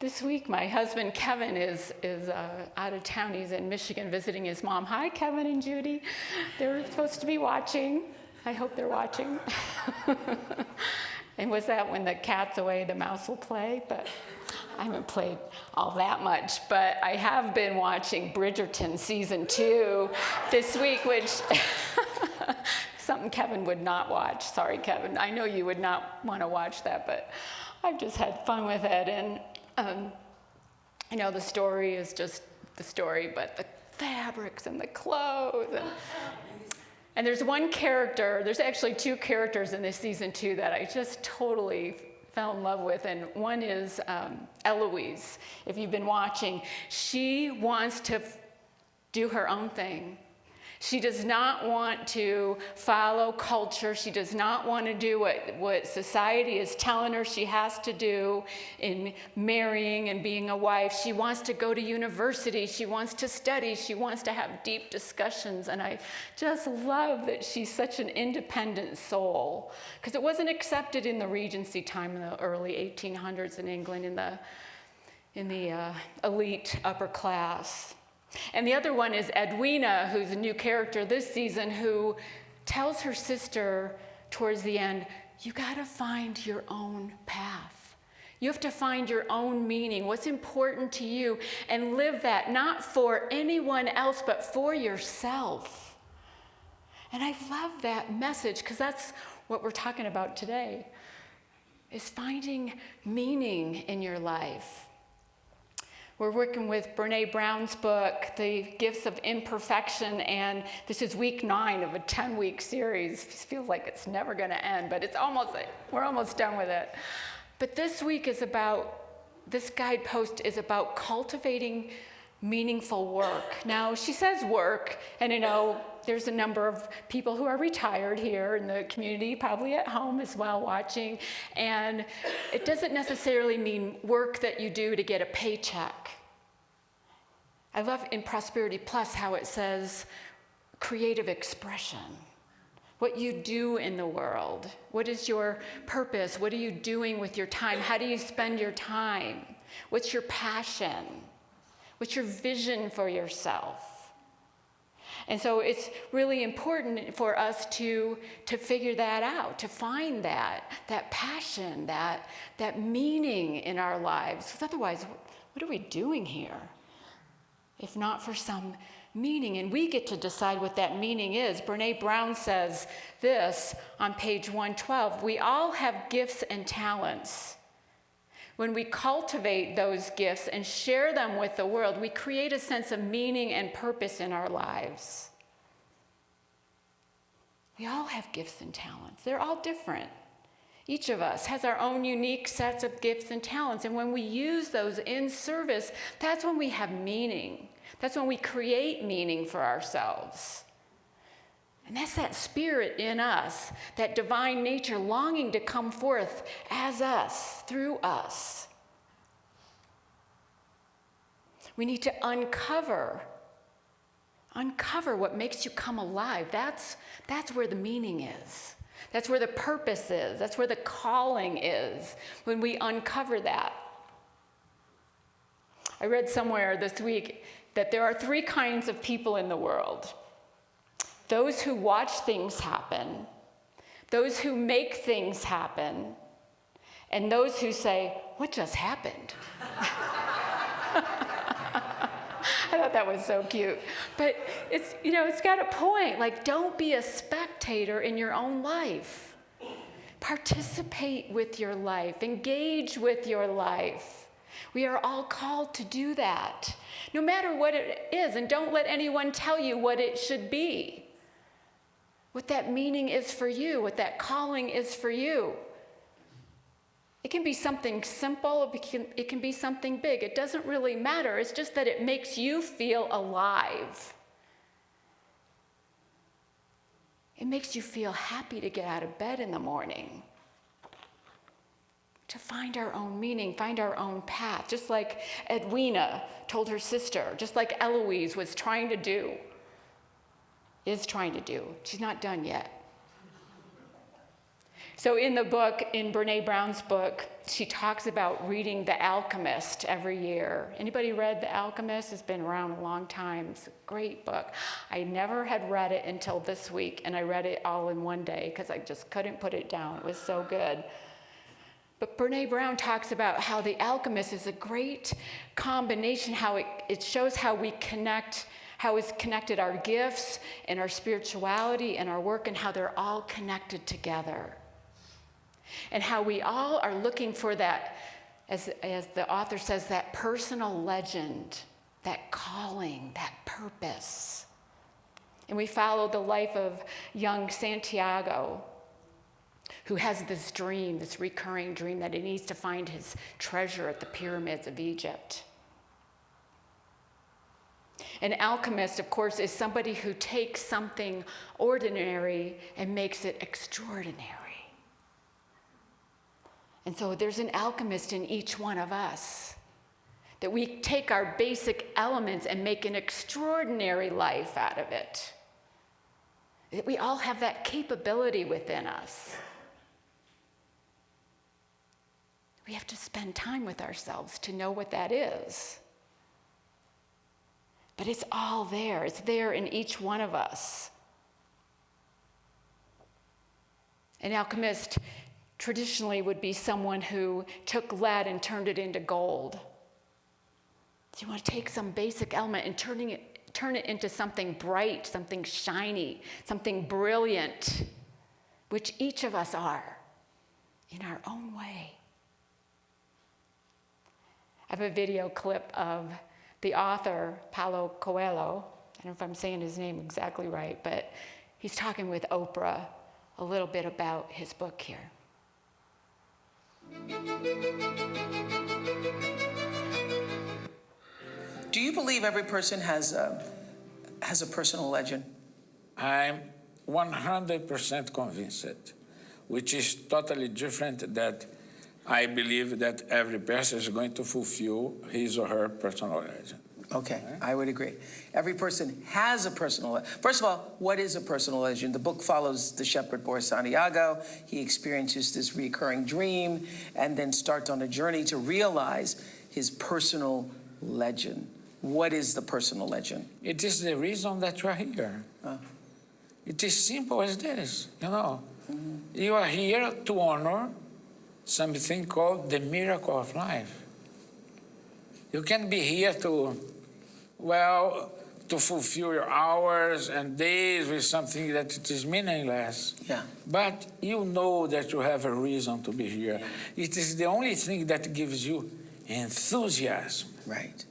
This week, my husband, Kevin, is out of town. He's in Michigan visiting his mom. Hi, Kevin and Judy. They're supposed to be watching. I hope they're watching. And was that when the cat's away, the mouse will play? But I haven't played all that much. But I have been watching Bridgerton season 2 this week, which something Kevin would not watch. Sorry, Kevin. I know you would not want to watch that, but I've just had fun with it. And the story is just the story, but the fabrics and the clothes. And there's one character, there's actually 2 characters in this season 2 that I just totally fell in love with. And one is Eloise. If you've been watching, she wants to do her own thing. She does not want to follow culture. She does not want to do what society is telling her she has to do in marrying and being a wife. She wants to go to university. She wants to study. She wants to have deep discussions. And I just love that she's such an independent soul, because it wasn't accepted in the Regency time in the early 1800s in England, in the elite upper class. And the other one is Edwina, who's a new character this season, who tells her sister towards the end, you got to find your own path. You have to find your own meaning, what's important to you, and live that not for anyone else, but for yourself. And I love that message, because that's what we're talking about today, is finding meaning in your life. We're working with Brene Brown's book, The Gifts of Imperfection, and this is week 9 of a 10-week series. It feels like it's never going to end, but we're almost done with it. But this guidepost is about cultivating meaningful work. Now, she says work, and there's a number of people who are retired here in the community, probably at home as well, watching. And it doesn't necessarily mean work that you do to get a paycheck. I love in Prosperity Plus how it says creative expression. What you do in the world. What is your purpose? What are you doing with your time? How do you spend your time? What's your passion? What's your vision for yourself? And so it's really important for us to figure that out, to find that passion, that meaning in our lives. Because otherwise, what are we doing here? If not for some meaning. And we get to decide what that meaning is. Brene Brown says this on page 112, we all have gifts and talents. When we cultivate those gifts and share them with the world, we create a sense of meaning and purpose in our lives. We all have gifts and talents. They're all different. Each of us has our own unique sets of gifts and talents. And when we use those in service, that's when we have meaning. That's when we create meaning for ourselves. And that's that spirit in us, that divine nature longing to come forth as us, through us. We need to uncover what makes you come alive. That's where the meaning is. That's where the purpose is. That's where the calling is, when we uncover that. I read somewhere this week that there are 3 kinds of people in the world. Those who watch things happen, those who make things happen, and those who say, what just happened? I thought that was so cute. But it's got a point. Like, don't be a spectator in your own life. Participate with your life. Engage with your life. We are all called to do that, no matter what it is. And don't let anyone tell you what it should be. What that meaning is for you, what that calling is for you. It can be something simple, it can be something big. It doesn't really matter. It's just that it makes you feel alive. It makes you feel happy to get out of bed in the morning. To find our own meaning, find our own path. Just like Edwina told her sister, just like Eloise is trying to do. She's not done yet. So in the book, in Brene Brown's book, she talks about reading The Alchemist every year. Anybody read The Alchemist? It's been around a long time. It's a great book. I never had read it until this week, and I read it all in one day because I just couldn't put it down. It was so good. But Brene Brown talks about how The Alchemist is a great combination, how it shows how we connect, how it's connected our gifts and our spirituality and our work, and how they're all connected together. And how we all are looking for that, as the author says, that personal legend, that calling, that purpose. And we follow the life of young Santiago, who has this dream, this recurring dream, that he needs to find his treasure at the pyramids of Egypt. An alchemist, of course, is somebody who takes something ordinary and makes it extraordinary. And so there's an alchemist in each one of us, that we take our basic elements and make an extraordinary life out of it. That we all have that capability within us. We have to spend time with ourselves to know what that is. But it's all there. It's there in each one of us. An alchemist traditionally would be someone who took lead and turned it into gold. So you want to take some basic element and turn it into something bright, something shiny, something brilliant, which each of us are in our own way. I have a video clip of the author, Paulo Coelho. I don't know if I'm saying his name exactly right, but he's talking with Oprah a little bit about his book here. Do you believe every person has a personal legend? I'm 100% convinced, which is totally different that I believe that every person is going to fulfill his or her personal legend. Okay, I would agree. Every person has a personal legend. First of all, what is a personal legend? The book follows the shepherd boy Santiago. He experiences this recurring dream and then starts on a journey to realize his personal legend. What is the personal legend? It is the reason that you are here. It is simple as this, you know. Mm-hmm. You are here to honor something called the miracle of life. You can be here to fulfill your hours and days with something that it is meaningless. Yeah. But you know that you have a reason to be here. Yeah. It is the only thing that gives you enthusiasm. Right.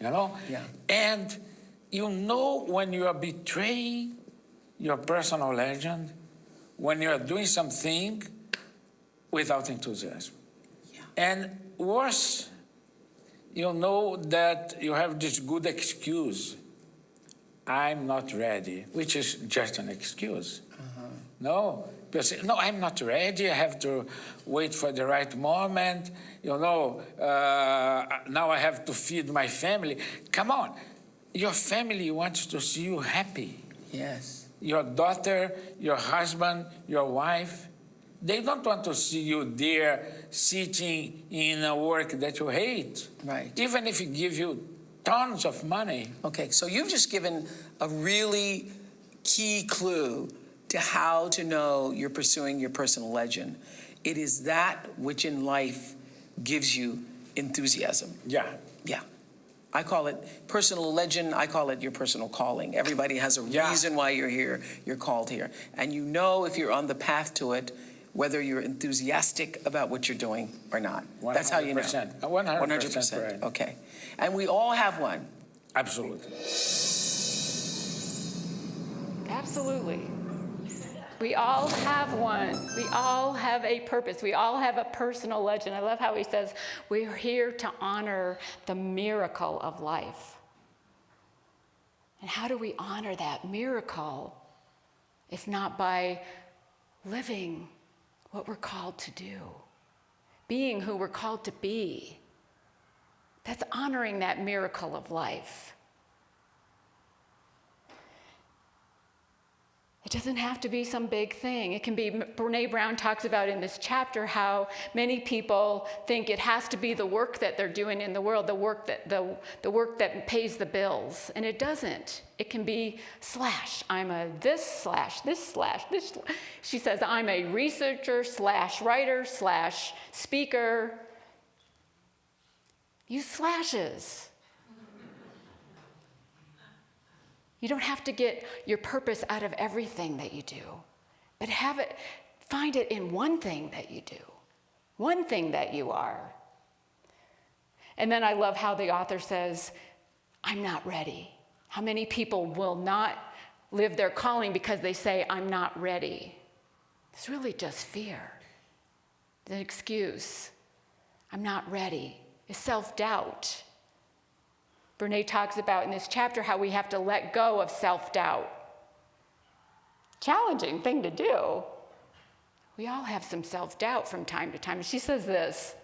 You know? Yeah. And you know when you are betraying your personal legend, when you are doing something without enthusiasm. Yeah. And worse, you know that you have this good excuse. I'm not ready, which is just an excuse. No, people say, no, I'm not ready. I have to wait for the right moment. You know, now I have to feed my family. Come on, your family wants to see you happy. Yes. Your daughter, your husband, your wife, they don't want to see you there sitting in a work that you hate. Right. Even if it gives you tons of money. Okay, so you've just given a really key clue to how to know you're pursuing your personal legend. It is that which in life gives you enthusiasm. Yeah. Yeah. I call it personal legend. I call it your personal calling. Everybody has a reason why you're here. You're called here. And you know if you're on the path to it, whether you're enthusiastic about what you're doing or not. 100%. That's how you know. 100%. Right. Okay. And we all have one. Absolutely. Absolutely. We all have one. We all have a purpose. We all have a personal legend. I love how he says, we're here to honor the miracle of life. And how do we honor that miracle if not by living what we're called to do, being who we're called to be? That's honoring that miracle of life. It doesn't have to be some big thing. It can be, Brene Brown talks about in this chapter how many people think it has to be the work that they're doing in the world, the work that pays the bills. And it doesn't. It can be I'm a this. She says, I'm a researcher / writer / speaker. Use slashes. You don't have to get your purpose out of everything that you do, but find it in one thing that you do, one thing that you are. And then I love how the author says, I'm not ready. How many people will not live their calling because they say, I'm not ready? It's really just fear. It's an excuse. I'm not ready. It's self-doubt. Brene talks about in this chapter how we have to let go of self-doubt. Challenging thing to do. We all have some self-doubt from time to time. She says this,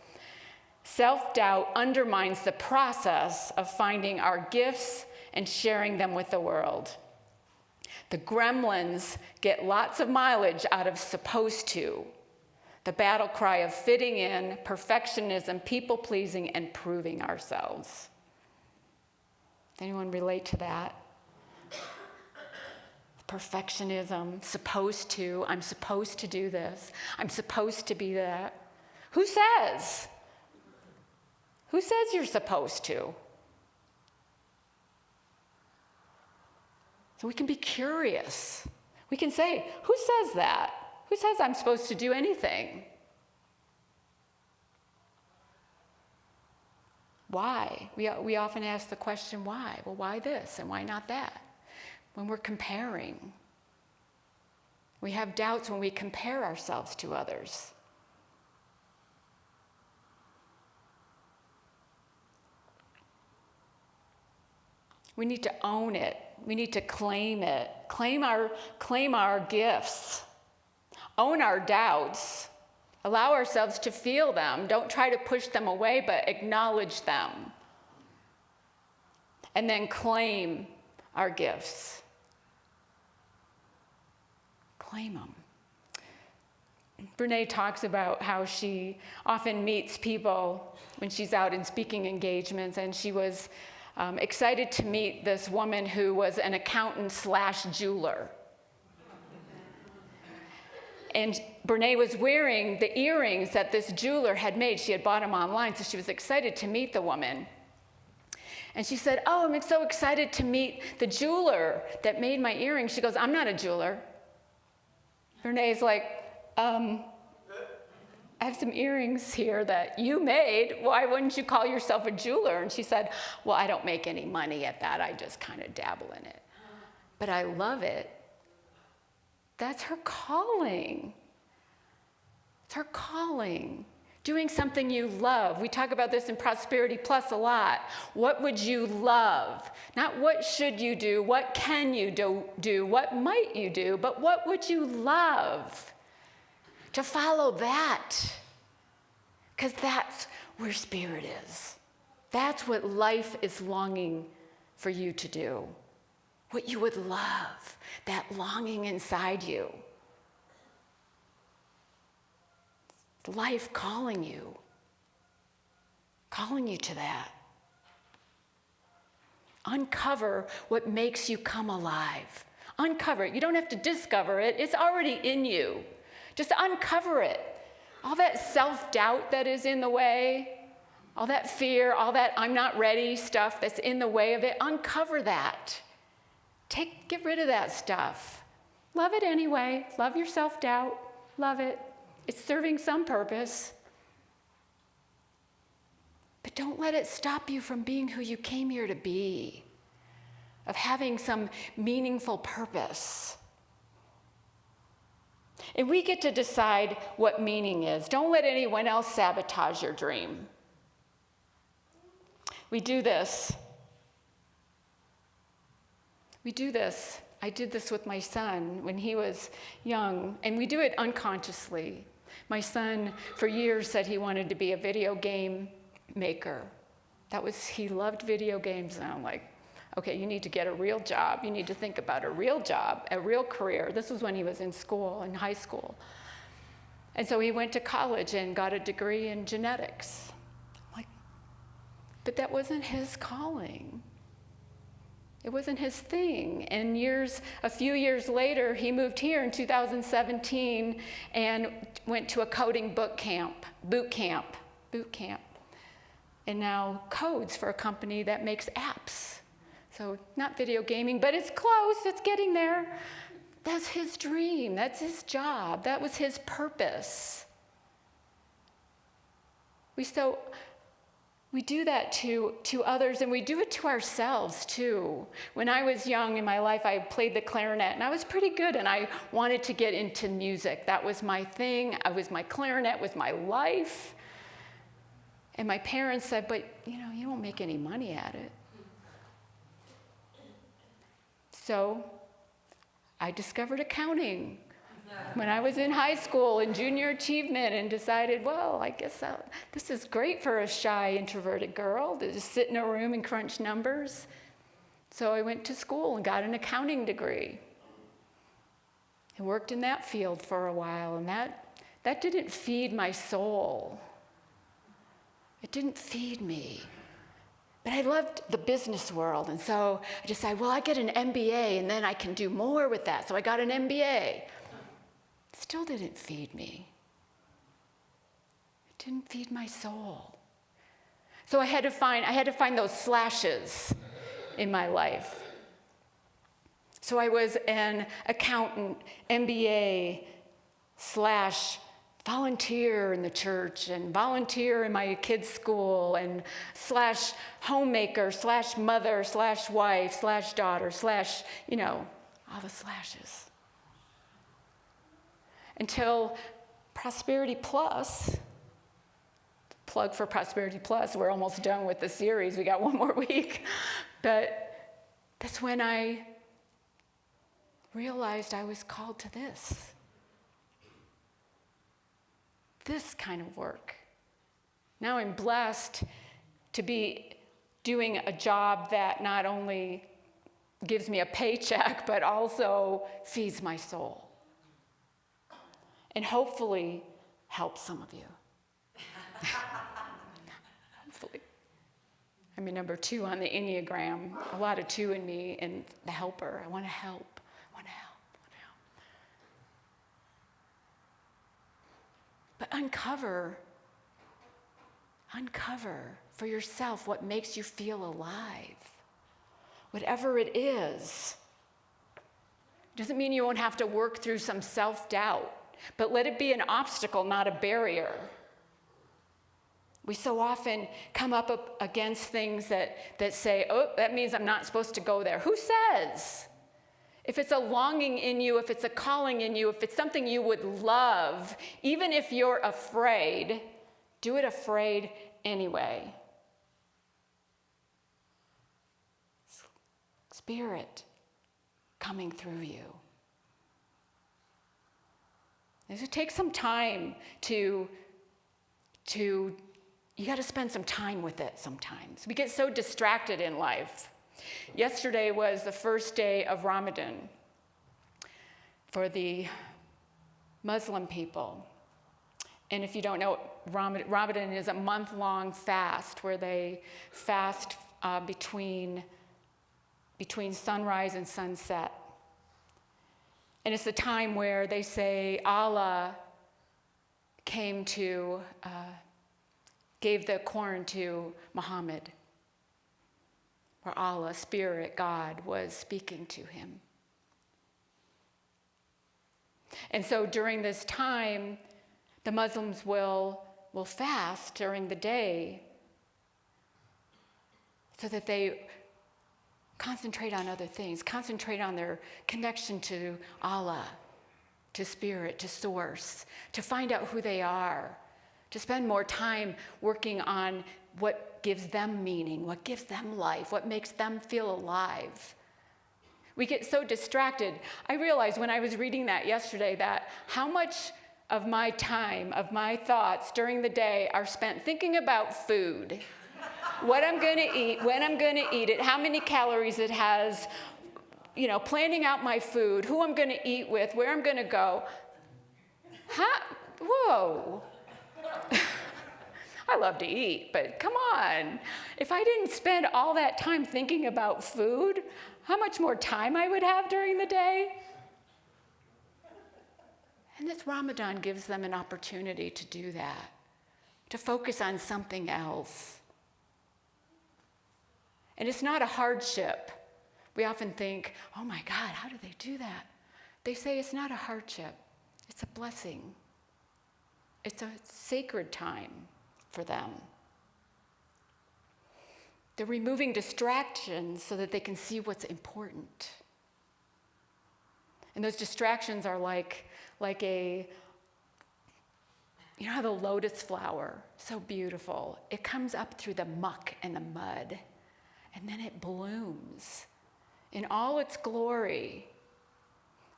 self-doubt undermines the process of finding our gifts and sharing them with the world. The gremlins get lots of mileage out of supposed to. The battle cry of fitting in, perfectionism, people-pleasing, and proving ourselves. Anyone relate to that? Perfectionism, supposed to, I'm supposed to do this, I'm supposed to be that. Who says? Who says you're supposed to? So we can be curious. We can say, who says that? Who says I'm supposed to do anything? Why? We often ask the question, why? Well, why this and why not that? When we're comparing. We have doubts when we compare ourselves to others. We need to own it. We need to claim it. Claim our gifts. Own our doubts. Allow ourselves to feel them. Don't try to push them away, but acknowledge them. And then claim our gifts. Claim them. Brene talks about how she often meets people when she's out in speaking engagements, and she was excited to meet this woman who was an accountant / jeweler. And Brene was wearing the earrings that this jeweler had made. She had bought them online, so she was excited to meet the woman. And she said, oh, I'm so excited to meet the jeweler that made my earrings. She goes, I'm not a jeweler. Brene's like, I have some earrings here that you made. Why wouldn't you call yourself a jeweler? And she said, well, I don't make any money at that. I just kind of dabble in it. But I love it. That's her calling. It's her calling. Doing something you love. We talk about this in Prosperity Plus a lot. What would you love? Not what should you do, what can you do, what might you do, but what would you love? To follow that. Because that's where spirit is. That's what life is longing for you to do. What you would love, that longing inside you. Life calling you to that. Uncover what makes you come alive. Uncover it. You don't have to discover it. It's already in you. Just uncover it. All that self-doubt that is in the way, all that fear, all that I'm not ready stuff that's in the way of it, uncover that. Get rid of that stuff. Love it anyway. Love your self-doubt. Love it. It's serving some purpose. But don't let it stop you from being who you came here to be, of having some meaningful purpose. And we get to decide what meaning is. Don't let anyone else sabotage your dream. We do this. I did this with my son when he was young, and we do it unconsciously. My son, for years, said he wanted to be a video game maker. He loved video games, and I'm like, Okay, you need to get a real job. You need to think about a real job, a real career. This was when he was in school, in high school. And so he went to college and got a degree in genetics. I'm like, but that wasn't his calling. It wasn't his thing. And a few years later, he moved here in 2017 and went to a coding boot camp. And now codes for a company that makes apps. So not video gaming, but it's close, it's getting there. That's his dream, that's his job, that was his purpose. We do that to others, and we do it to ourselves too. When I was young in my life, I played the clarinet, and I was pretty good, and I wanted to get into music. That was my thing. My clarinet was my life. And my parents said, but you won't make any money at it. So I discovered accounting when I was in high school in junior achievement and decided, well, I guess this is great for a shy, introverted girl to just sit in a room and crunch numbers. So I went to school and got an accounting degree. I worked in that field for a while, and that didn't feed my soul. It didn't feed me. But I loved the business world, and so I decided, well, I get an MBA, and then I can do more with that. So I got an MBA. Still didn't feed me. It didn't feed my soul. So I had to find those slashes in my life. So I was an accountant, MBA / volunteer in the church and volunteer in my kids' school and / homemaker / mother / wife / daughter / all the slashes. Until Prosperity Plus, plug for Prosperity Plus, we're almost done with the series, we got one more week. But that's when I realized I was called to this kind of work. Now I'm blessed to be doing a job that not only gives me a paycheck, but also feeds my soul. And hopefully helps some of you. Hopefully. I'm a number 2 on the Enneagram, a lot of 2 in me, and the helper. I want to help. But uncover for yourself what makes you feel alive. Whatever it is. Doesn't mean you won't have to work through some self-doubt, but let it be an obstacle, not a barrier. We so often come up against things that say, oh, that means I'm not supposed to go there. Who says? If it's a longing in you, if it's a calling in you, if it's something you would love, even if you're afraid, do it afraid anyway. Spirit coming through you. It takes some time you got to spend some time with it sometimes. We get so distracted in life. Yesterday was the first day of Ramadan for the Muslim people. And if you don't know, Ramadan is a month-long fast where they fast between sunrise and sunset. And it's the time where they say Allah gave the Quran to Muhammad, where Allah, Spirit, God, was speaking to him. And so during this time, the Muslims will fast during the day so that they concentrate on other things, concentrate on their connection to Allah, to Spirit, to Source, to find out who they are, to spend more time working on what gives them meaning, what gives them life, what makes them feel alive. We get so distracted. I realized when I was reading that yesterday that how much of my time, of my thoughts during the day are spent thinking about food. what I'm going to eat, when I'm going to eat it, how many calories it has, planning out my food, who I'm going to eat with, where I'm going to go. Whoa. I love to eat, but come on. If I didn't spend all that time thinking about food, how much more time I would have during the day? And this Ramadan gives them an opportunity to do that, to focus on something else. And it's not a hardship. We often think, oh my God, how do they do that? They say it's not a hardship, it's a blessing. It's a sacred time for them. They're removing distractions so that they can see what's important. And those distractions are like you know how the lotus flower, so beautiful, it comes up through the muck and the mud, and then it blooms in all its glory.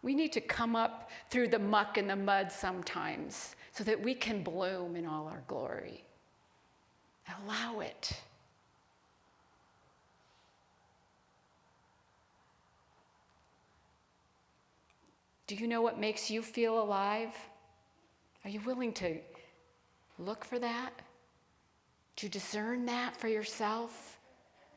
We need to come up through the muck and the mud sometimes so that we can bloom in all our glory. Allow it. Do you know what makes you feel alive? Are you willing to look for that? To discern that for yourself?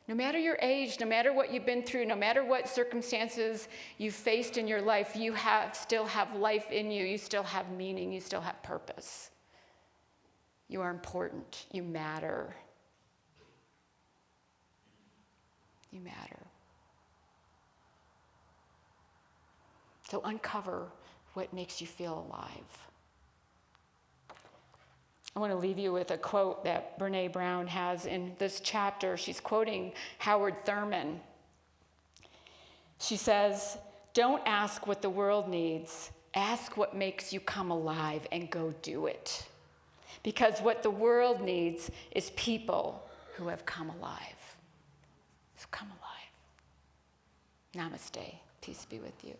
No matter your age, no matter what you've been through, no matter what circumstances you've faced in your life, you still have life in you. You still have meaning. You still have purpose. You are important. You matter. You matter. So uncover what makes you feel alive. I want to leave you with a quote that Brené Brown has in this chapter. She's quoting Howard Thurman. She says, "Don't ask what the world needs. Ask what makes you come alive and go do it. Because what the world needs is people who have come alive." So come alive. Namaste. Peace be with you.